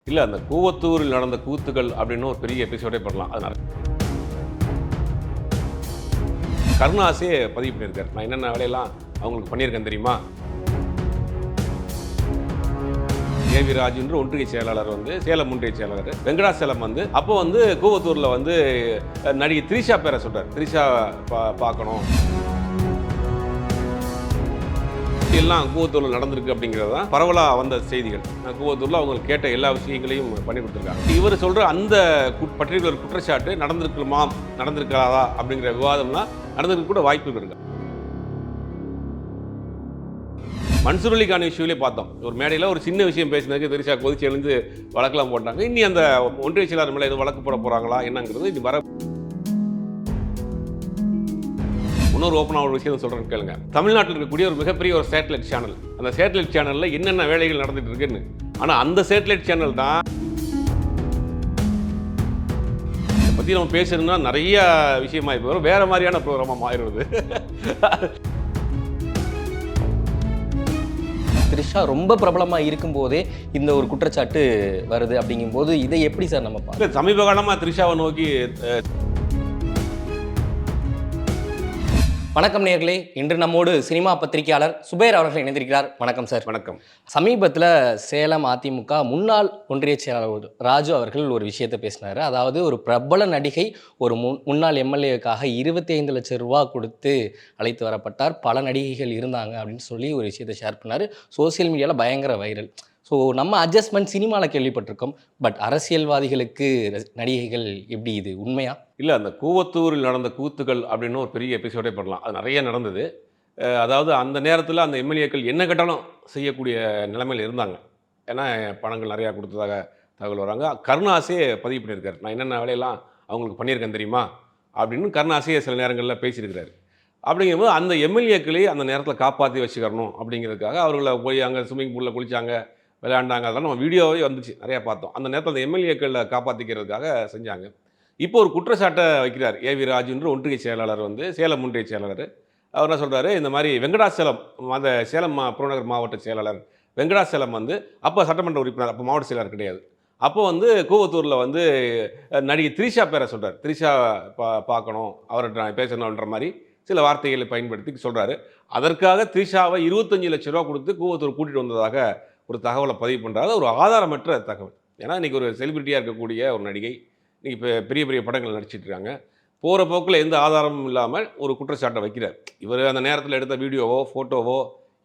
இல்ல அந்த கூவத்தூரில் நடந்த கூத்துகள் அப்படின்னு ஒரு பெரிய எபிசோடே பண்ணலாம். அதனால கருணாஸே பதிவு பண்ணியிருக்காரு. நான் என்னென்ன வேலையெல்லாம் அவங்களுக்கு பண்ணியிருக்கேன் தெரியுமா? ஏவி ராஜுன்ற ஒன்றிய செயலாளர் சேலம் ஒன்றிய செயலாளர் வெங்கடாசலம் அப்போ கூவத்தூர்ல நடிகை திரிஷா பேரை சொல்றாரு. திரிஷா பார்க்கணும் எல்லாம் கூவத்தூர்ல நடந்திருக்கு அப்படிங்கிறது தான் பரவலா வந்த செய்திகள். கூவத்தூர்ல அவங்க கேட்ட எல்லா விஷயங்களையும் பண்ணி கொடுத்துருக்காங்க. இவர் சொல்ற அந்த பர்டிகுலர் குற்றச்சாட்டு நடந்திருக்குமா நடந்திருக்காதா அப்படிங்கிற விவாதம்லாம் நடந்திருக்க கூட வாய்ப்பு இருக்கு. மன்சூர் அலிகான் இஷ்யூலே பார்த்தோம். ஒரு மேடையில் ஒரு சின்ன விஷயம் பேசினதுக்கு திரிஷா கொதிச்சு எழுந்து வழக்கெல்லாம் போட்டாங்க. இனி அந்த ஒன்றிய செயலாளர் மேலே எதுவும் வழக்கு போட போறாங்களா என்னங்கிறது இது வர. இன்னொரு ஓப்பனாக ஒரு விஷயம் சொல்கிறேன்னு கேளுங்க. தமிழ்நாட்டில் இருக்கக்கூடிய ஒரு மிகப்பெரிய ஒரு சேட்டலைட் சேனல், அந்த சேட்டலைட் சேனலில் என்னென்ன வேலைகள் நடந்துட்டு இருக்குன்னு. ஆனால் அந்த சேட்டலைட் சேனல் தான் இதை பற்றி நம்ம பேசணும்னா நிறைய விஷயமா இப்போ வரும், வேறு மாதிரியான ப்ரோக்ராமாக மாறிடுது. திரிஷா ரொம்ப பிரபலமாக இருக்கும்போதே இந்த ஒரு குற்றச்சாட்டு வருது அப்படிங்கும்போது இதை எப்படி சார் நம்ம பார்க்கலாம்? சமீப காலமாக திரிஷாவை நோக்கி. வணக்கம் நேயர்களே, இன்று நம்மோடு சினிமா பத்திரிகையாளர் சுபேர் அவர்கள் இணைந்திருக்கிறார். வணக்கம் சார். வணக்கம். சமீபத்தில் சேலம் அதிமுக முன்னாள் ஒன்றிய செயலாளர் ராஜு அவர்கள் ஒரு விஷயத்தை பேசினார். அதாவது ஒரு பிரபல நடிகை ஒரு முன்னாள் எம்எல்ஏக்காக 25 லட்சம் ரூபா கொடுத்து அழைத்து வரப்பட்டார், பல நடிகைகள் இருந்தாங்க அப்படின்னு சொல்லி ஒரு விஷயத்தை ஷேர் பண்ணார். சோசியல் மீடியாவில் பயங்கர வைரல். ஸோ நம்ம அட்ஜஸ்ட்மெண்ட் சினிமாவில் கேள்விப்பட்டிருக்கோம், பட் அரசியல்வாதிகளுக்கு நடிகைகள் எப்படி, இது உண்மையா? இல்லை, அந்த கூவத்தூரில் நடந்த கூத்துகள் அப்படின்னு ஒரு பெரிய எபிசோடே பண்ணலாம். அது நிறைய நடந்தது. அதாவது அந்த நேரத்தில் அந்த எம்எல்ஏக்கள் என்ன கேட்டாலும் செய்யக்கூடிய நிலைமையில் இருந்தாங்க. ஏன்னா பணங்கள் நிறையா கொடுத்ததாக தகவல் வராங்க. கருணாஸே பதிவு பண்ணியிருக்காரு. நான் என்னென்ன வேலையெல்லாம் அவங்களுக்கு பண்ணியிருக்கேன் தெரியுமா அப்படின்னு கருணாஸே சில நேரங்களில் பேசியிருக்கிறாரு. அப்படிங்கும்போது அந்த எம்எல்ஏக்களே அந்த நேரத்தில் காப்பாற்றி வச்சுக்கணும் அப்படிங்கிறதுக்காக அவர்களை போய் அங்கே ஸ்விம்மிங் பூலில் குளித்தாங்க, விளையாண்டாங்க. அதெல்லாம் நம்ம வீடியோவே வந்துச்சு, நிறையா பார்த்தோம். அந்த நேரத்தில் அந்த எம்எல்ஏக்களை காப்பாற்றிக்கிறதுக்காக செஞ்சாங்க. இப்போ ஒரு குற்றச்சாட்டை வைக்கிறார் ஏவி ராஜுன்ற ஒன்றிய செயலாளர் சேலம் ஒன்றிய செயலாளர். அவர் என்ன சொல்கிறாரு, இந்த மாதிரி வெங்கடாசலம் அந்த சேலம் புறநகர் மாவட்ட செயலாளர் வெங்கடாசலம் அப்போ சட்டமன்ற உறுப்பினர், அப்போ மாவட்ட செயலாளர் கிடையாது. அப்போ கூவத்தூரில் நடிகை திரிஷா பேரை சொல்கிறார். திரிஷா பார்க்கணும், அவர்கிட்ட நான் பேசணுன்ற மாதிரி சில வார்த்தைகளை பயன்படுத்தி சொல்கிறாரு. அதற்காக திரிஷாவை 25 லட்சம் ரூபா கொடுத்து கூவத்தூர் கூட்டிகிட்டு வந்ததாக ஒரு தகவலை பதிவு பண்ணுறாரு. ஒரு ஆதாரமற்ற தகவல். ஏன்னா இன்றைக்கி ஒரு செலிபிரிட்டியாக இருக்கக்கூடிய ஒரு நடிகை இன்றைக்கி இப்போ பெரிய பெரிய படங்கள் நடிச்சிட்டு இருக்காங்க. போகிற போக்கில் எந்த ஆதாரமும் இல்லாமல் ஒரு குற்றச்சாட்டை வைக்கிறார். இவர் அந்த நேரத்தில் எடுத்த வீடியோவோ ஃபோட்டோவோ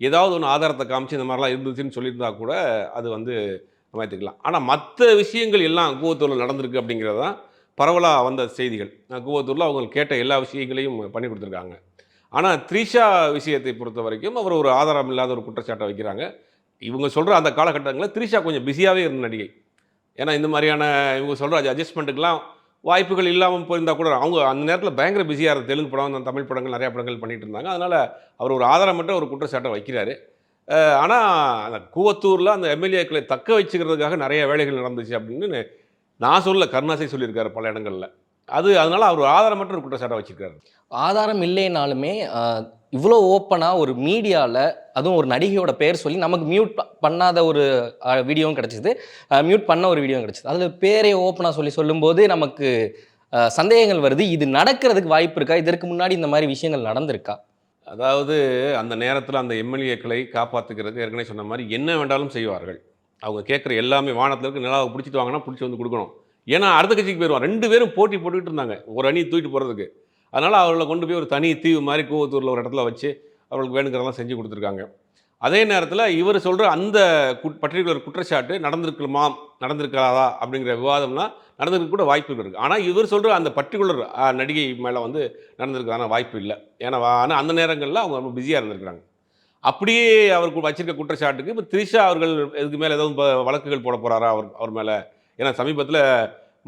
ஏதாவது ஒன்று ஆதாரத்தை காமிச்சு இந்த மாதிரிலாம் இருந்துச்சுன்னு சொல்லியிருந்தா கூட அது நம்ம எடுத்துக்கலாம். ஆனால் மற்ற விஷயங்கள் எல்லாம் கூவத்தூரில் நடந்திருக்கு அப்படிங்கிறது தான் பரவலாக வந்த செய்திகள். கூவத்தூரில் அவங்க கேட்ட எல்லா விஷயங்களையும் பண்ணி கொடுத்துருக்காங்க. ஆனால் திரிஷா விஷயத்தை பொறுத்த வரைக்கும் அவர் ஒரு ஆதாரம் இல்லாத ஒரு குற்றச்சாட்டை வைக்கிறாங்க. இவங்க சொல்கிற அந்த காலகட்டங்களில் திரிஷா கொஞ்சம் பிஸியாகவே இருந்த நடிகை. ஏன்னா இந்த மாதிரியான இவங்க சொல்கிற அட்ஜஸ்ட்மெண்ட்டுக்கெலாம் வாய்ப்புகள் இல்லாமல் போயிருந்தால் கூட அவங்க அந்த நேரத்தில் பயங்கர பிஸியாக இருந்த தெலுங்கு படம், தமிழ் படங்கள், நிறையா படங்கள் பண்ணிகிட்டு இருந்தாங்க. அதனால் அவர் ஒரு ஆதாரமற்ற ஒரு குற்றச்சாட்டை வைக்கிறாரு. ஆனால் அந்த கூவத்தூரில் அந்த எம்எல்ஏக்களை தக்க வச்சுக்கிறதுக்காக நிறைய வேலைகள் நடந்துச்சு அப்படின்னு நான் கருணாஸை சொல்லியிருக்காரு பல இடங்களில். அதனால் அவர் ஆதாரமற்ற ஒரு குற்றச்சாட்டை வச்சுருக்காரு. ஆதாரம் இல்லைனாலுமே இவ்வளோ ஓப்பனாக ஒரு மீடியாவில், அதுவும் ஒரு நடிகையோட பேர் சொல்லி நமக்கு மியூட் பண்ணாத ஒரு வீடியோவும் கிடச்சிது, மியூட் பண்ண ஒரு வீடியோவும் கிடச்சிது. அதில் பேரே ஓப்பனாக சொல்லும்போது நமக்கு சந்தேகங்கள் வருது. இது நடக்கிறதுக்கு வாய்ப்பு இருக்கா? இதற்கு முன்னாடி இந்த மாதிரி விஷயங்கள் நடந்திருக்கா? அதாவது அந்த நேரத்தில் அந்த எம்எல்ஏக்களை காப்பாற்றுக்கிறதுக்கு ஏற்கனவே சொன்ன மாதிரி என்ன வேண்டாலும் செய்வார்கள். அவங்க கேட்குற எல்லாமே வானத்தில் இருக்க நிலாவை பிடிச்சிட்டு வாங்கினா பிடிச்சி கொடுக்கணும். ஏன்னா அடுத்த கட்சிக்கு போயிடுவான். 2 பேரும் போட்டி போட்டுக்கிட்டு இருந்தாங்க ஒரு அணி தூக்கிட்டு போகிறதுக்கு. அதனால் அவர்களை கொண்டு போய் ஒரு தனி தீவு மாதிரி கூவத்தூரில் ஒரு இடத்துல வச்சு அவர்களுக்கு வேணுங்கிறதெல்லாம் செஞ்சு கொடுத்துருக்காங்க. அதே நேரத்தில் இவர் சொல்கிற அந்த பர்டிகுலர் குற்றச்சாட்டு நடந்திருக்குமா நடந்திருக்காதா அப்படிங்கிற விவாதம்லாம் நடந்திருக்க கூட வாய்ப்பு இருக்குது. ஆனால் இவர் சொல்கிற அந்த பர்டிகுலர் நடிகை மேலே நடந்திருக்கான வாய்ப்பு இல்லை. ஏன்னா ஆனால் அந்த நேரங்களில் அவங்க ரொம்ப பிஸியாக இருந்திருக்கிறாங்க. அப்படியே அவருக்கு வச்சிருக்க குற்றச்சாட்டுக்கு இப்போ திரிஷா அவர்கள் இதுக்கு மேலே ஏதாவது வழக்குகள் போட போகிறாரா அவர் மேலே? ஏன்னா சமீபத்தில்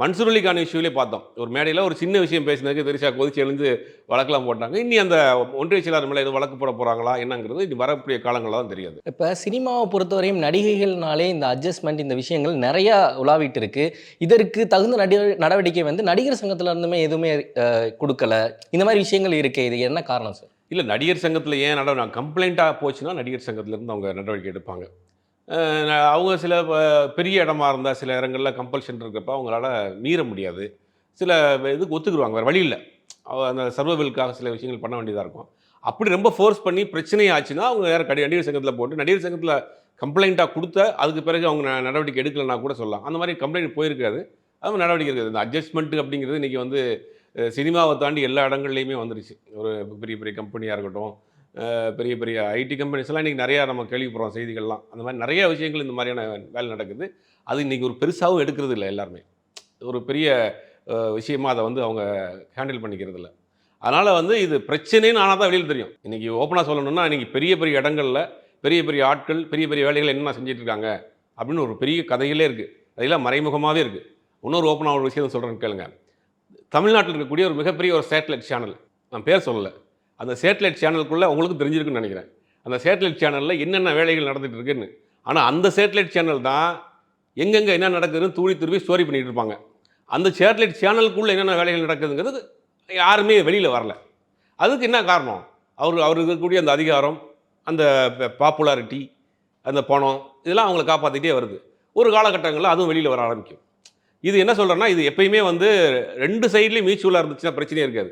மன்சூர் அலிகான் இஷ்யூலே பார்த்தோம். ஒரு மேடையில் ஒரு சின்ன விஷயம் பேசினதுக்கு திரிஷா கொதிச்சு எழுந்து வழக்கெல்லாம் போட்டாங்க. இனி அந்த ஒன்றிய செயலாளர் மேலே எதுவும் வழக்கு போட போகிறாங்களா என்னங்கிறது இது வரக்கூடிய காலங்களில் தான் தெரியாது. இப்போ சினிமாவை பொறுத்தவரையும் நடிகைகள்னாலே இந்த அட்ஜஸ்ட்மெண்ட், இந்த விஷயங்கள் நிறையா உலாவிட்டு இருக்கு. இதற்கு தகுந்த நடவடிக்கை நடிகர் சங்கத்தில் இருந்துமே எதுவுமே கொடுக்கல. இந்த மாதிரி விஷயங்கள் இருக்கே, இது என்ன காரணம் சார்? இல்லை, நடிகர் சங்கத்தில் ஏன் கம்ப்ளைண்ட்டாக போச்சுன்னா நடிகர் சங்கத்திலேருந்து அவங்க நடவடிக்கை எடுப்பாங்க. அவங்க சில பெரிய இடமா இருந்தால் சில இடங்களில் கம்பல்ஷன் இருக்கிறப்ப அவங்களால மீற முடியாது. சில இதுக்கு ஒத்துக்குருவாங்க, வேறு வழி இல்ல. அந்த சர்வைவலுக்காக சில விஷயங்கள் பண்ண வேண்டியதா இருக்கும். அப்படி ரொம்ப ஃபோர்ஸ் பண்ணி பிரச்சனை ஆச்சுன்னா, அவங்க வேற நடிகர் சங்கத்தில போட்டு, நடிகர் சங்கத்தில கம்ப்ளைண்ட்டா குடுத்த, அதுக்கு பிறகு அவங்க நடவடிக்கை எடுக்கலன்னா கூட சொல்லலாம். அந்த மாரி கம்ப்ளைண்ட் போயிருக்காது. அது மாரி நடவடிக்கை இருக்காது. இந்த அட்ஜஸ்ட்மென்ட் அப்படிங்கிறது இன்னைக்கு வந்து சினிமாவ தாண்டி எல்லா இடங்கள்லயுமே வந்துருச்சு. ஒரு பெரிய பெரிய கம்பெனியா இருக்கட்டும், பெரிய பெரிய ஐடி கம்பெனிஸ்லாம் இன்னைக்கு நெறையா நம்ம கேள்விப்படுறோம் செய்திகள்லாம். அந்த மாரி நெறைய விஷயங்கள் இந்த மாரியான வேலை நடக்குது. அது இன்னைக்கு ஒரு பெருசாவும் எடுக்கிறது இல்ல எல்லாருமே. ஒரு பெரிய விஷயமா அத வந்து அவங்க ஹேண்டில் பண்ணிக்கிறது இல்ல. அதனால வந்து இது பிரச்சனைன்னு ஆனா தான் வெளியில தெரியும். இன்னைக்கு ஓப்பனா சொல்லணும்னா, இன்னைக்கு பெரிய பெரிய இடங்கள்ல, பெரிய பெரிய ஆட்கள், பெரிய பெரிய வேலைகள் என்னென்ன செஞ்சுட்டு இருக்காங்க, அப்படின்னு ஒரு பெரிய கதைகளே இருக்கு. அதெல்லாம் மறைமுகமாவே இருக்கு. இன்னொரு ஓப்பனா ஒரு விஷயம் சொல்றேன் கேளுங்க. தமிழ்நாட்டில இருக்கக்கூடிய ஒரு மிகப்பெரிய ஒரு சேட்டலைட் சேனல். நான் பேர் சொல்லல. அந்த சேட்டலைட் சேனலுக்குள்ள உங்களுக்கும் தெரிஞ்சிருக்குன்னு நெனைக்கிறேன். அந்த சேட்டலைட் சேனல்ல என்னென்ன வேலைகள் நடந்துட்டு இருக்குன்னு. ஆனா அந்த சேட்டலைட் சேனல் தான் எங்கெங்க என்ன நடக்குதுன்னு தூளி துருவி ஸ்டோரி பண்ணிட்டு இருப்பாங்க. அந்த சேட்டலைட் சேனலுக்குள்ள என்னென்ன வேலைகள் நடக்குதுங்கிறது யாருமே வெளியில வரல. அதுக்கு என்ன காரணம்? அவருக்கு இருக்கக்கூடிய அந்த அதிகாரம், அந்த பாப்புலாரிட்டி, அந்த பணம் இதெல்லாம் அவங்கள காப்பாத்திட்டே வருது. ஒரு காலகட்டங்கள்ல அதுவும் வெளியில வர ஆரம்பிக்கும். இது என்ன சொல்றேன்னா, இது எப்பயுமே வந்து 2 சைட்லயும் மியூச்சுவலா இருந்துச்சுன்னா பிரச்சனையே இருக்காது.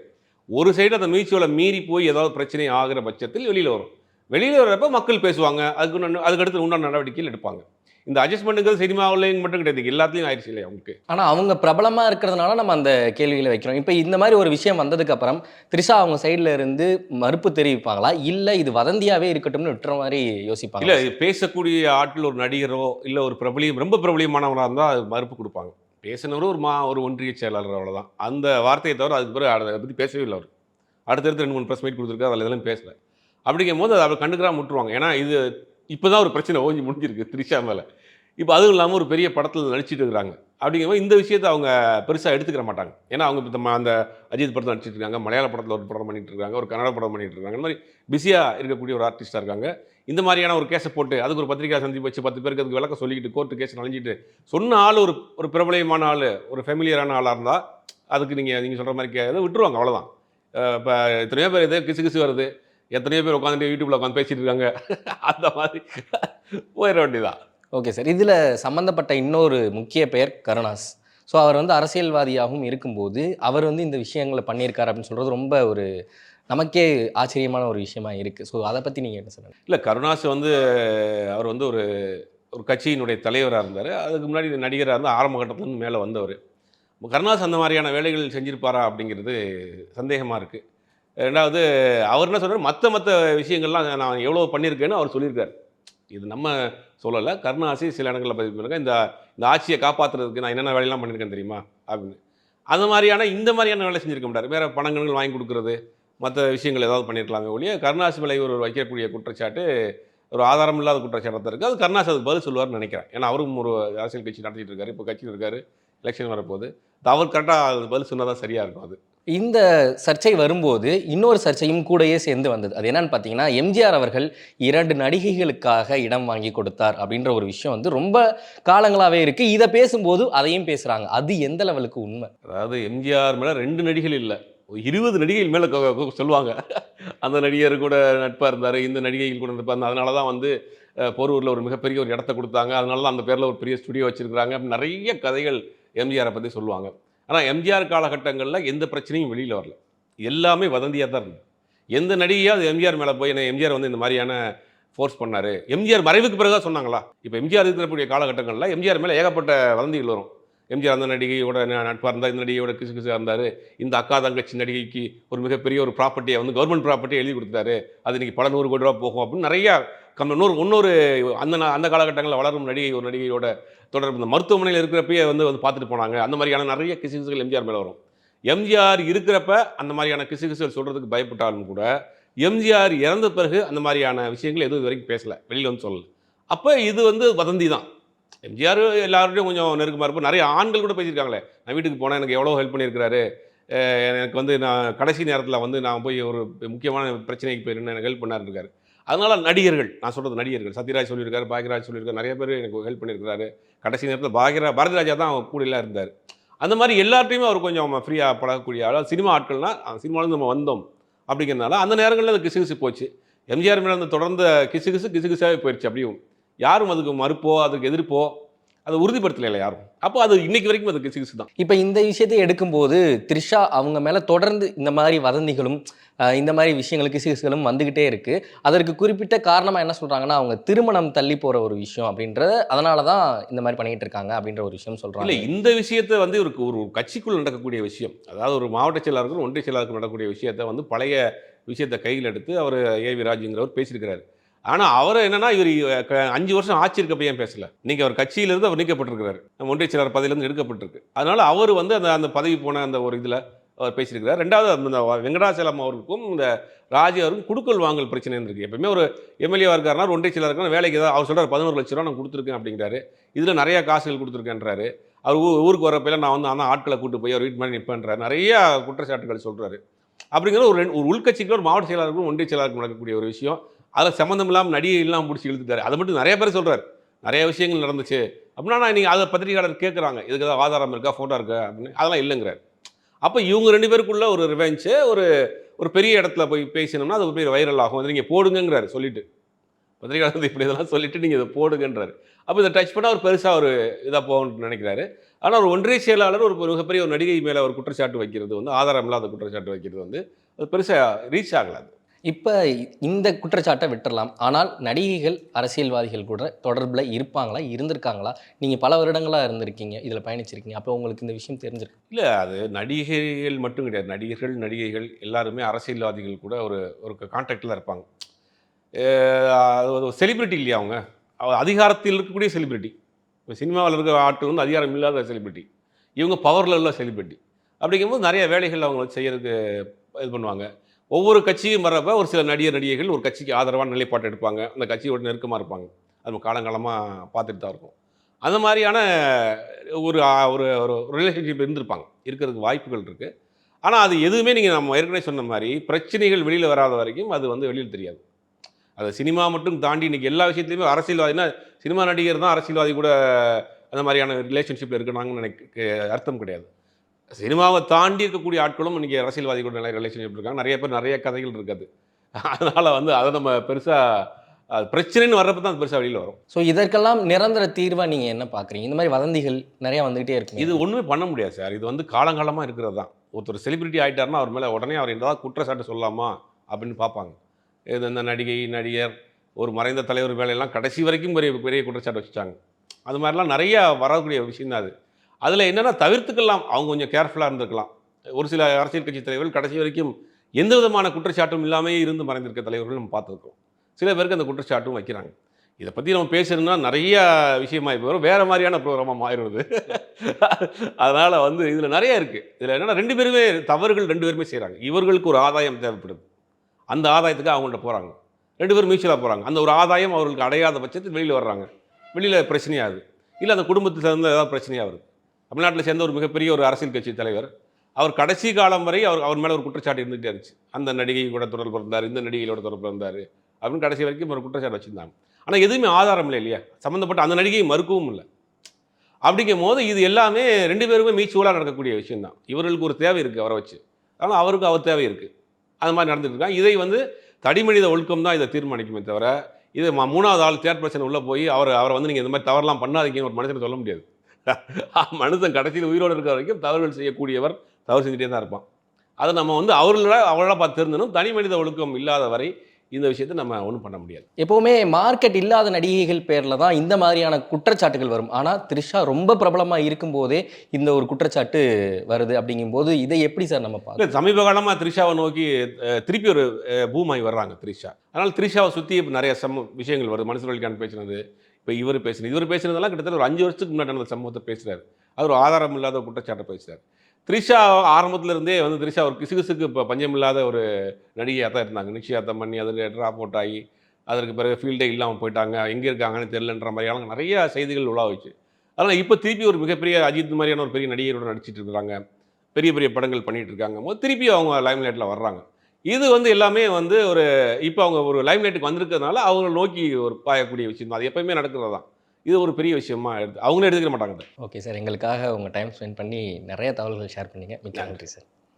ஒரு சைடு அந்த மியூச்சுவல மீறி போய் ஏதாவது பிரச்சனை ஆகுற பட்சத்தில் வெளியில வரும். வெளியில வர்றப்ப மக்கள் பேசுவாங்க. அதுக்கு அடுத்து உண்டான நடவடிக்கைகள் எடுப்பாங்க. இந்த அட்ஜஸ்ட்மென்ட்ங்கிறது சினிமாவுலயும் மட்டும் கிடையாது. எல்லாத்துலயும் ஆயிடுச்சு இல்லையா உங்களுக்கு? ஆனா அவங்க பிரபலமா இருக்கிறதுனால நம்ம அந்த கேள்விகள வைக்கிறோம். இப்ப இந்த மாரி ஒரு விஷயம் வந்ததுக்கு அப்புறம், த்ரிஷா அவங்க சைடுல இருந்து மறுப்பு தெரிவிப்பாங்களா? இல்ல இது வதந்தியாவே இருக்கட்டும்னு விட்டுற மாரி இல்ல யோசிப்பாங்களா? பேசக்கூடிய ஆட்கள் ஒரு நடிகரோ, இல்ல ஒரு ரொம்ப பிரபலியமானவரா இருந்தா அது மறுப்பு குடுப்பாங்க. பேசினவரு ஒரு ஒன்றிய செயலாளர் அவ்வளோதான். அந்த வார்த்தைய தவிர அதுக்கு பிறகு அத பத்தி பேசவே இல்ல அவரு. அடுத்தடுத்து 2, 3 பிரஸ் மீட் குடுத்துருக்காரு. அதில எதுலயும் பேசல. அப்படிங்கும்போது அத கண்டுக்கிறாம விட்டுருவாங்க. ஏன்னா இது இப்ப தான் ஒரு பிரச்சனை ஓஞ்சி முடிஞ்சிருக்கு த்ரிஷா மேல. இப்ப அதுவும் இல்லாம ஒரு பெரிய படத்துல நடிச்சிட்டு இருக்கிறாங்க. அப்படிங்கும்போது இந்த விஷயத்த அவங்க பெருசா எடுத்துக்கிற மாட்டாங்க. ஏன்னா அவங்க இப்ப அந்த அஜித் படத்துல நடிச்சிட்டு இருக்காங்க. மலையாள படத்துல ஒரு படம் பண்ணிட்டு இருக்காங்க. ஒரு கன்னட படம் பண்ணிட்டு இருக்காங்க. இந்த மாரி பிஸியா இருக்கக்கூடிய ஒரு ஆர்டிஸ்ட்டா இருக்காங்க. இந்த மாரியான ஒரு கேஸ போட்டு அதுக்கு ஒரு பத்திரிக்கை சந்திப்பு வச்சு 10 பேருக்கு அதுக்கு விளக்கம் சொல்லிக்கிட்டு கோர்ட் கேஸ் அலைஞ்சிட்டு சொன்ன ஆள் ஒரு பிரபலயமான ஆளு, ஒரு ஃபெமிலியரான ஆளா இருந்தா, அதுக்கு நீங்க சொல்ற மாரி விட்டுருவாங்க அவ்வளோதான். இப்ப எத்தனையோ பேர் இதே கிசு கிசு வருது. எத்தனையோ பேர் உட்காந்துட்டு யூடியூப்ல உட்காந்து பேசிட்டு இருக்காங்க. அந்த மாதிரி போயிற வேண்டியதுதான். Okay sir. இதுல சம்மந்தப்பட்ட இன்னொரு முக்கிய பெயர் கருணாஸ். ஸோ அவர் வந்து அரசியல்வாதியாகவும் இருக்கும்போது, அவர் வந்து இந்த விஷயங்கள பண்ணியிருக்காரு அப்படின்னு சொல்றது ரொம்ப ஒரு நமக்கே ஆச்சரியமான ஒரு விஷயமா இருக்கு. ஸோ அத பத்தி நீங்க என்ன சொல்லுங்க? இல்ல கருணாஸ் வந்து அவர் வந்து ஒரு ஒரு கட்சியினுடைய தலைவரா இருந்தாரு. அதுக்கு முன்னாடி நடிகரா இருந்து ஆரம்ப கட்டத்துலருந்து மேல வந்தவரு. கருணாஸ் அந்த மாரியான வேலைகள் செஞ்சிருப்பாரா அப்படிங்கிறது சந்தேகமா இருக்கு. 2வது அவர் என்ன சொல்றாரு, மத்த விஷயங்கள்லாம் நான் எவ்வளோ பண்ணியிருக்கேன்னு அவர் சொல்லியிருக்காரு. இது நம்ம சொல்லல. கருணாஸே சில இடங்கள்ல பதிவு பண்ணிருக்காங்க. இந்த இந்த ஆட்சிய காப்பாத்துறதுக்கு நான் என்னென்ன வேலையெல்லாம் பண்ணியிருக்கேன் தெரியுமா? அப்படின்னு. அந்த மாரியான இந்த மாரியான வேலை செஞ்சிருக்க மாட்டாரு. வேற பணங்கள் வாங்கி குடுக்குறது, மத்த விஷயங்கள் ஏதாவது பண்ணியிருக்கலாமே ஒழிய, கருணாஸ் மேல இவர் வைக்கக்கூடிய குற்றச்சாட்டு ஒரு ஆதாரம் இல்லாத குற்றச்சாட்டா இருக்கு. அது கருணாஸ் அதுக்கு பதில் சொல்லுவார்ன்னு நெனைக்கிறேன். ஏன்னா, அவரும் ஒரு அரசியல் கட்சி நடத்திட்டு இருக்காரு. இப்போ கட்சியில இருக்காரு. எலெக்ஷன் வரப்போகுது. அவர் கரெக்ட்டா அதுக்கு பதில் சொன்னா தான் சரியா இருக்கும் அது. இந்த சர்ச்சை வரும்போது, இன்னொரு சர்ச்சையும் கூடயே சேர்ந்து வந்தது. அது என்னன்னு பார்த்தீங்கன்னா, எம்ஜிஆர் அவர்கள் 2 நடிகைகளுக்காக இடம் வாங்கி கொடுத்தார் அப்படின்ற ஒரு விஷயம் வந்து ரொம்ப காலங்களாவே இருக்கு. இத பேசும்போது அதையும் பேசுறாங்க. அது எந்த லெவலுக்கு உண்ம? அதாவது எம்ஜிஆர் மேல 2 நடிகைகள் இல்ல. 20 நடிகைகள் மேல சொல்லுவாங்க. அந்த நடிகர் கூட நட்பா இருந்தாரு. இந்த நடிகைகள் கூட நட்பா இருந்தாரு. அதனால தான் வந்து போரூர்ல ஒரு மிகப்பெரிய ஒரு இடத்த குடுத்தாங்க. அதனால தான் அந்த பேர்ல ஒரு பெரிய ஸ்டுடியோ வச்சிருக்காங்க. நெறைய கதைகள் எம்ஜிஆர பத்தி சொல்லுவாங்க. ஆனா எம்ஜிஆர் காலகட்டங்கள்ல எந்த பிரச்சனையும் வெளியில வரல. எல்லாமே வதந்தியா தான் இருந்தது. எந்த நடிகையாவது எம்ஜிஆர் மேல போய் எம்ஜிஆர் வந்து இந்த மாரியான ஃபோர்ஸ் பண்ணாரு. எம்ஜிஆர் மறைவுக்கு பிறகு தான் சொன்னாங்களா? இப்ப எம்ஜிஆர் இருக்கக்கூடிய காலகட்டங்கள்ல எம்ஜிஆர் மேல ஏகப்பட்ட வதந்திகள் வரும். எம்ஜிஆர் அந்த நடிகையோட நட்பா இருந்தார். இந்த நடிகையோட கிசுகிசுவா இருந்தாரு. இந்த அக்கா, தங்கச்சி நடிகைக்கு ஒரு மிகப்பெரிய ஒரு ப்ராப்பர்ட்டிய வந்து கவர்ன்மென்ட் ப்ராப்பர்ட்டிய எழுதி குடுத்தாரு. அது இன்னைக்கு பல 100 கோடி ரூவா போகும் அப்படின்னு நெறைய இன்னொரு அந்த காலகட்டங்கள்ல வளரும் ஒரு நடிகையோட தொடர்பு. இந்த மருத்துவமனையில இருக்கிறப்பயே வந்து வந்து பார்த்துட்டு போனாங்க. அந்த மாரியான நெறைய கிசுகிசுகள் எம்ஜிஆர் மேல வரும். எம்ஜிஆர் இருக்கிறப்ப அந்த மாரியான கிசுகிசுகள் சொல்றதுக்கு பயப்பட்டாலும் கூட, எம்ஜிஆர் இறந்த பிறகு அந்த மாரியான விஷயங்கள் எதுவும் இதுவரைக்கும் பேசல. வெளியில வந்து சொல்லல. அப்ப இது வந்து வதந்தி தான். எம்ஜிஆர் எல்லார்கிட்டயும் கொஞ்சம் நெருக்கமா இருப்பார். நெறைய ஆண்கள் கூட பேசியிருக்காங்களே. நான் வீட்டுக்கு போனா எனக்கு எவ்வளோ ஹெல்ப் பண்ணியிருக்கிறாரு. எனக்கு வந்து நான் கடைசி நேரத்தில வந்து நான் போய் ஒரு முக்கியமான பிரச்சனைக்கு போயிருந்தேன். எனக்கு ஹெல்ப் பண்ணாருன்னு இருக்காரு. அதனால நடிகர்கள், நான் சொல்றது நடிகர்கள். சத்யராஜ் சொல்லியிருக்காரு, பாக்யராஜ் சொல்லியிருக்காரு. நெறைய பேர் எனக்கு ஹெல்ப் பண்ணியிருக்கிறாரு. கடைசி நேரத்தில பாரதி ராஜா தான் அவர் கூடலாம் இருந்தாரு. அந்த மாரி எல்லார்ட்டயுமே அவர் கொஞ்சம் ஃப்ரீயா பழகக்கூடிய ஆளு. சினிமா ஆட்கள்னா, சினிமாலேருந்து நம்ம வந்தோம் அப்படிங்கிறதுனால, அந்த நேரங்கள்ல அந்த கிசுகிசு போச்சு. எம்ஜிஆர் மேல அந்த தொடர்ந்த கிசுகிசாவே போயிருச்சு அப்படியும். யாரும் அதுக்கு மறுப்போ அதுக்கு எதிர்ப்போ அதை உறுதிப்படுத்தலை யாரும். அப்போ அது இன்னைக்கு வரைக்கும் அதுக்கு சிகிச்சை தான். இப்போ இந்த விஷயத்தை எடுக்கும்போது த்ரிஷா அவங்க மேலே தொடர்ந்து இந்த மாதிரி வதந்திகளும் இந்த மாதிரி விஷயங்களுக்கு கிசுகிசுகளும் வந்துக்கிட்டே இருக்கு. அதற்கு குறிப்பிட்ட காரணமாக என்ன சொல்கிறாங்கன்னா, அவங்க திருமணம் தள்ளி போகிற ஒரு விஷயம் அப்படின்றத, அதனால தான் இந்த மாதிரி பண்ணிகிட்டு இருக்காங்க அப்படின்ற ஒரு விஷயம் இல்லை, சொல்கிறாங்க. இந்த விஷயத்தை வந்து ஒரு ஒரு கட்சிக்குள் நடக்கக்கூடிய விஷயம், அதாவது ஒரு மாவட்ட செயலாளருக்கும் ஒன்றிய செயலாளருக்கும் நடக்கக்கூடிய விஷயத்தை வந்து பழைய விஷயத்தை கையில் எடுத்து அவர் ஏவி ராஜுங்கிறவர் பேசியிருக்கிறார். ஆனால் அவர் என்னன்னா இவர் 5 வருஷம் ஆட்சி இருக்கப்ப ஏன் பேசல? இன்னைக்கு அவர் கட்சியிலிருந்து அவர் நீக்கப்பட்டிருக்கிறார், ஒன்றிய செயலாளர் பதவியிலிருந்து எடுக்கப்பட்டிருக்கு. அதனால அவர் வந்து அந்த அந்த பதவி போன அந்த ஒரு இதில் அவர் பேசியிருக்கிறார். ரெண்டாவது இந்த வெங்கடாச்சலம் அவருக்கும் இந்த ராஜு அவருக்கும் குடுக்கல் வாங்கல் பிரச்சனைன்னு இருக்குது. எப்பவுமே ஒரு எம்எல்ஏவாக இருக்காருன்னா ஒன்றிய செயலாளருக்கான வேலைக்கு ஏதாவது அவர் சொல்கிறார் 11 லட்ச ரூபா நான் கொடுத்துருக்கேன் அப்படிங்கிறாரு. இதில் நிறையா காசுகள் கொடுத்துருக்கேன்றாரு. அவர் ஊருக்கு வரப்பெல்லாம் நான் வந்து ஆனால் ஆட்களை கூட்டு போய் அவர் வீட்டு மாதிரி நிற்பேன்றாரு. நிறையா குற்றச்சாட்டுகள் சொல்கிறாரு. அப்படிங்கிற ஒரு ஒரு உள்கட்சிக்கு ஒரு மாவட்ட செயலாளருக்கும் ஒன்றிய செயலாளருக்கும் நடக்கக்கூடிய ஒரு விஷயம். அதில் சம்மந்தம் இல்லாமல் நடிகைலாம் பிடிச்சி இழுத்துட்டாரு. அதை மட்டும் நிறைய பேர் சொல்கிறார், நிறைய விஷயங்கள் நடந்துச்சு அப்படின்னா. நீங்கள் அதை பத்திரிகையாளர் கேட்குறாங்க, இதுக்கு ஏதாவது ஆதாரம் இருக்கா, ஃபோட்டோ இருக்கா அப்படின்னு. அதெல்லாம் இல்லைங்கிறார். அப்போ இவங்க 2 பேருக்குள்ள ஒரு ரிவெஞ்சு ஒரு ஒரு பெரிய இடத்துல போய் பேசினோம்னா அது ஒரு பெரிய வைரல் ஆகும். அதை நீங்கள் போடுங்கிறாரு சொல்லிட்டு, பத்திரிகையாளர் இப்படி இதெல்லாம் சொல்லிட்டு நீங்கள் இதை போடுங்கன்றாரு. அப்போ இதை டச் பண்ணால் ஒரு பெருசாக ஒரு இதாக போகணும்னு நினைக்கிறாரு. ஆனால் ஒரு ஒன்றிய செயலாளர் ஒரு மிகப்பெரிய ஒரு நடிகை மேலே ஒரு குற்றச்சாட்டு வைக்கிறது வந்து, ஆதாரம் இல்லாத குற்றச்சாட்டு வைக்கிறது வந்து அது பெருசாக ரீச் ஆகலாது. இப்போ இந்த குற்றச்சாட்டை விட்டுறலாம். ஆனால் நடிகைகள் அரசியல்வாதிகள் கூட தொடர்பில் இருப்பாங்களா, இருந்திருக்காங்களா? நீங்கள் பல வருடங்களாக இருந்திருக்கீங்க, இதில் பயணிச்சிருக்கீங்க. அப்போ உங்களுக்கு இந்த விஷயம் தெரிஞ்சிருக்கு. இல்லை, அது நடிகைகள் மட்டும் கிடையாது. நடிகர்கள், நடிகைகள் எல்லாருமே அரசியல்வாதிகள் கூட ஒரு ஒரு கான்டாக்டில் இருப்பாங்க. அது ஒரு செலிபிரிட்டி இல்லையா அவங்க? அதிகாரத்தில் இருக்கக்கூடிய செலிபிரிட்டி. இப்போ சினிமாவில் இருக்கிற ஆட்கள் வந்து அதிகாரம் இல்லாத செலிபிரிட்டி, இவங்க பவரில் உள்ள செலிபிரிட்டி. அப்படிங்கும்போது நிறைய வேலைகள் அவங்க செய்யறதுக்கு இது பண்ணுவாங்க. ஒவ்வொரு கட்சியும் வர்றப்ப ஒரு சில நடிகைகள் ஒரு கட்சிக்கு ஆதரவான நிலைப்பாட்டை எடுப்பாங்க, அந்த கட்சியோட நெருக்கமாக இருப்பாங்க. அது நம்ம காலங்காலமாக பார்த்துட்டு தான் இருக்கும். அந்த மாதிரியான ஒரு ஒரு ஒரு ரிலேஷன்ஷிப் இருந்திருப்பாங்க, இருக்கிறதுக்கு வாய்ப்புகள் இருக்குது. ஆனால் அது எதுவுமே நீங்கள் நம்ம ஏற்கனவே சொன்ன மாதிரி பிரச்சனைகள் வெளியில் வராத வரைக்கும் அது வந்து வெளியில் தெரியாது. அது சினிமா மட்டும் தாண்டி இன்றைக்கி எல்லா விஷயத்துலையுமே அரசியல்வாதினா சினிமா நடிகர் தான் அரசியல்வாதி கூட அந்த மாதிரியான ரிலேஷன்ஷிப்பில் இருக்கிறாங்கன்னு எனக்கு அர்த்தம் கிடையாது. சினிமாவை தாண்டி இருக்கக்கூடிய ஆட்களும் இன்றைக்கி அரசியல்வாதி கூட நிறைய ரிலேஷன்ஷிப் இருக்காங்க. நிறைய பேர் நிறைய கதைகள் இருக்காது. அதனால் வந்து அதை நம்ம பெருசாக பிரச்சனைன்னு வர்றப்ப தான் அது பெருசாக வெளியில் வரும். ஸோ இதற்கெல்லாம் நிரந்தர தீர்வாக நீங்கள் என்ன பார்க்குறீங்க? இந்த மாதிரி வதந்திகள் நிறையா வந்துகிட்டே இருக்கு. இது ஒன்றுமே பண்ண முடியாது சார். இது வந்து காலங்காலமாக இருக்கிறது தான். ஒருத்தர் செலிபிரிட்டி ஆகிட்டார்னா அவர் மேலே உடனே அவர் ஏதாவது குற்றச்சாட்டு சொல்லலாமா அப்படின்னு பார்ப்பாங்க. இந்த நடிகை, நடிகர், ஒரு மறைந்த தலைவர் வேலையெல்லாம் கடைசி வரைக்கும் பெரிய பெரிய குற்றச்சாட்டு வச்சுட்டாங்க. அது மாதிரிலாம் நிறையா வரக்கூடிய விஷயம் தான் அது. அதில் என்னென்னா தவிர்த்துக்கலாம், அவங்க கொஞ்சம் கேர்ஃபுல்லாக இருந்திருக்கலாம். ஒரு சில அரசியல் கட்சி தலைவர்கள் கடைசி வரைக்கும் எந்த விதமான குற்றச்சாட்டும் இல்லாமல் இருந்து மறைந்திருக்க தலைவர்கள் நம்ம பார்த்துருக்கோம். சில பேருக்கு அந்த குற்றச்சாட்டும் வைக்கிறாங்க. இதை பற்றி நம்ம பேசணும்னா நிறைய விஷயமாகி போயிடும், வேறு மாதிரியான ப்ரோக்ராமாக மாறிடுது. அதனால் வந்து இதில் நிறைய இருக்குது. இதில் என்னென்னா 2 பேருமே தவறுகள் 2 பேருமே செய்கிறாங்க. இவர்களுக்கு ஒரு ஆதாயம் தேவைப்படுது, அந்த ஆதாயத்துக்கு அவங்கள்ட்ட போகிறாங்க. 2 பேரும் மியூச்சுவலாக போகிறாங்க. அந்த ஒரு ஆதாயம் அவர்களுக்கு அடையாத பட்சத்தில் வெளியில் வர்றாங்க. வெளியில் பிரச்சனையாகுது, இல்லை அந்த குடும்பத்தை சேர்ந்த ஏதாவது பிரச்சனையாக வருது. தமிழ்நாட்டில் சேர்ந்த ஒரு மிகப்பெரிய ஒரு அரசியல் கட்சி தலைவர், அவர் கடைசி காலம் வரை அவர் மேலே ஒரு குற்றச்சாட்டு இருந்துகிட்டே இருந்துச்சு. அந்த நடிகை கூட தொடர்பு இருந்தார், இந்த நடிகையோட தொடர்பு இருந்தார் அப்படின்னு கடைசி வரைக்கும் ஒரு குற்றச்சாட்டு வச்சுருந்தாங்க. ஆனால் எதுவுமே ஆதாரம் இல்லை இல்லையா, சம்மந்தப்பட்ட அந்த நடிகையை மறுக்கவும் இல்லை. அப்படிங்கும் போது இது எல்லாமே 2 பேருமே மியூச்சுவலாக நடக்கக்கூடிய விஷயம்தான். இவர்களுக்கு ஒரு தேவை இருக்குது அவரை வச்சு, ஆனால் அவருக்கு அவர் தேவை இருக்குது. அது மாதிரி நடந்துட்டு இருக்காங்க. இதை வந்து தடிமனித ஒழுக்கம் தான் இதை தீர்மானிக்குமே தவிர, இது 3வது ஆள் தேர்ட் பர்சன் உள்ளே போய் அவரை வந்து நீங்கள் இந்த மாதிரி தவறெல்லாம் பண்ணாதீங்கன்னு ஒரு மனுஷனை சொல்ல முடியாது. மனுஷன் கடைசியில் உயிரோடு இருக்கிற வரைக்கும் தவறுகள் செய்யக்கூடியவர் தவறு செஞ்சுட்டே தான் இருப்பான். அதை நம்ம வந்து அவர்களாக பார்த்து தெரிஞ்சணும். தனி மனித ஒழுக்கம் இல்லாத வரை இந்த விஷயத்தை நம்ம ஒன்றும் பண்ண முடியாது. எப்போவுமே மார்க்கெட் இல்லாத நடிகைகள் பேரில் தான் இந்த மாதிரியான குற்றச்சாட்டுகள் வரும். ஆனால் த்ரிஷா ரொம்ப பிரபலமாக இருக்கும்போதே இந்த ஒரு குற்றச்சாட்டு வருது. அப்படிங்கும்போது இதை எப்படி சார் நம்ம பார்க்கலாம்? சமீப காலமாக த்ரிஷாவை நோக்கி திருப்பி ஒரு பூமாய் வர்றாங்க த்ரிஷா. அதனால் த்ரிஷாவை சுற்றி இப்போ நிறைய விஷயங்கள் வருது. மனுஷர் வழிகான் பேசினது, இப்போ இவர் பேசுனதெல்லாம் கிட்டத்தட்ட ஒரு 5 வருஷத்துக்கு முன்னாடி நடந்த சம்பவத்தை பேசுகிறார். அவர் ஒரு ஆதாரம் இல்லாத குற்றச்சாட்டை பேசுகிறார். த்ரிஷா ஆரம்பத்திலேருந்தே வந்து த்ரிஷா ஒரு கிசுகிசுக்கு இப்போ பஞ்சம் இல்லாத ஒரு நடிகையாக தான் இருந்தாங்க. நிச்சயதார்த்தம் பண்ணி அதில் ட்ராப் அவுட் ஆகி அதற்கு பிறகு ஃபீல்டே இல்லாமல் போயிட்டாங்க, எங்கே இருக்காங்கன்னு தெரிலன்ற மாதிரியான நிறைய செய்திகள் உலாவிச்சு. அதனால் இப்போ திருப்பி ஒரு மிகப்பெரிய அஜித் மாதிரியான ஒரு பெரிய நடிகரோட நடிச்சிட்டு இருக்கிறாங்க, பெரிய பெரிய படங்கள் பண்ணிகிட்டு இருக்காங்க போது திருப்பி அவங்க லைம்லைட்டில் வர்றாங்க. இது வந்து எல்லாமே வந்து ஒரு இப்போ அவங்க ஒரு லைம்லைட்டுக்கு வந்திருக்கிறதுனால அவங்களை நோக்கி ஒரு பாயக்கூடிய விஷயம் தான். அது எப்போயுமே நடக்கிறது தான். இது ஒரு பெரிய விஷயமா அவங்களே எடுத்துக்க மாட்டாங்க. ஓகே சார், எங்களுக்காக உங்கள் டைம் ஸ்பெண்ட் பண்ணி நிறைய தகவல்கள் ஷேர் பண்ணீங்க. மிக்க நன்றி சார்.